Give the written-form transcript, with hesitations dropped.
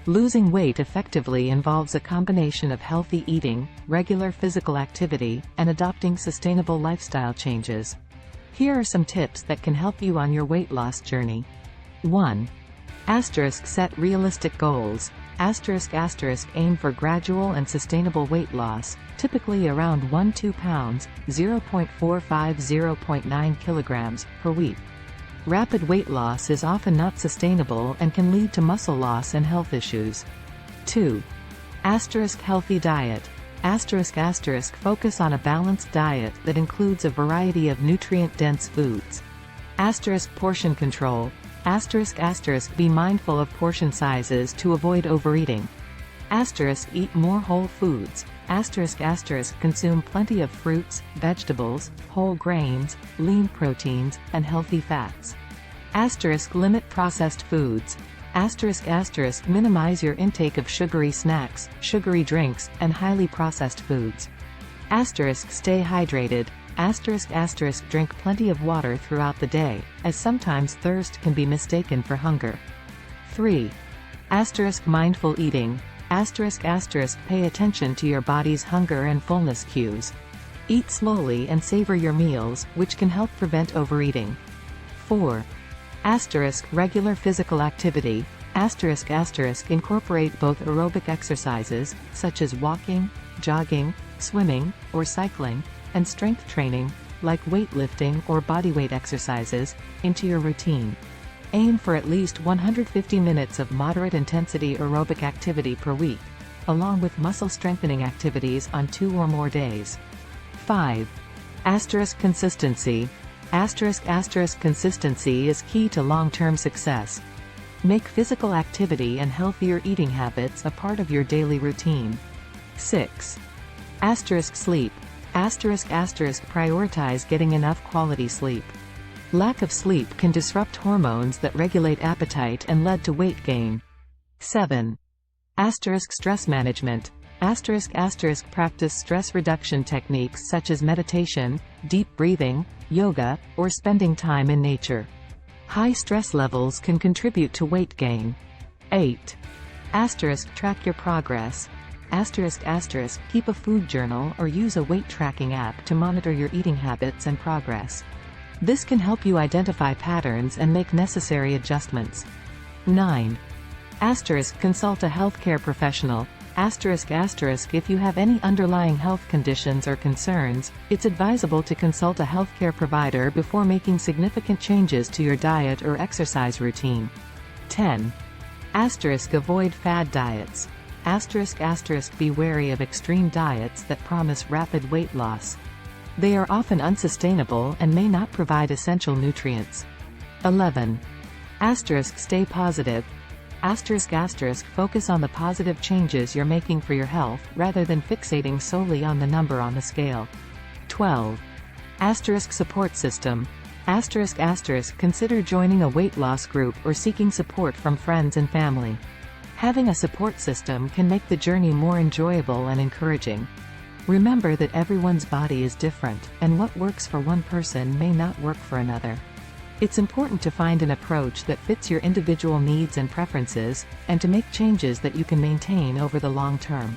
Losing weight effectively involves a combination of healthy eating, regular physical activity, and adopting sustainable lifestyle changes. Here are some tips that can help you on your weight loss journey. 1. Set realistic goals. Aim for gradual and sustainable weight loss, typically around 1-2 pounds, 0.45-0.9 kilograms, per week. Rapid weight loss is often not sustainable and can lead to muscle loss and health issues. 2. Healthy diet. Focus on a balanced diet that includes a variety of nutrient-dense foods. Portion control. Be mindful of portion sizes to avoid overeating. Eat more whole foods. Consume plenty of fruits, vegetables, whole grains, lean proteins, and healthy fats. Limit processed foods. Minimize your intake of sugary snacks, sugary drinks, and highly processed foods. Stay hydrated. Drink plenty of water throughout the day, as sometimes thirst can be mistaken for hunger. 3. Mindful eating. Pay attention to your body's hunger and fullness cues. Eat slowly and savor your meals, which can help prevent overeating. 4. Regular physical activity. Incorporate both aerobic exercises, such as walking, jogging, swimming, or cycling, and strength training, like weightlifting or bodyweight exercises, into your routine. Aim for at least 150 minutes of moderate-intensity aerobic activity per week, along with muscle-strengthening activities on 2 or more days. 5. Consistency. Consistency is key to long-term success. Make physical activity and healthier eating habits a part of your daily routine. 6. Sleep. Prioritize getting enough quality sleep. Lack of sleep can disrupt hormones that regulate appetite and lead to weight gain. 7. Stress management. Practice stress reduction techniques such as meditation, deep breathing, yoga, or spending time in nature. High stress levels can contribute to weight gain. 8. Track your progress. Keep a food journal or use a weight tracking app to monitor your eating habits and progress. This can help you identify patterns and make necessary adjustments. 9. Consult a healthcare professional. If you have any underlying health conditions or concerns, it's advisable to consult a healthcare provider before making significant changes to your diet or exercise routine. 10. Avoid fad diets. Be wary of extreme diets that promise rapid weight loss. They are often unsustainable and may not provide essential nutrients. 11. Stay positive. Focus on the positive changes you're making for your health, rather than fixating solely on the number on the scale. 12. Support system. Consider joining a weight loss group or seeking support from friends and family. Having a support system can make the journey more enjoyable and encouraging. Remember that everyone's body is different, and what works for one person may not work for another. It's important to find an approach that fits your individual needs and preferences, and to make changes that you can maintain over the long term.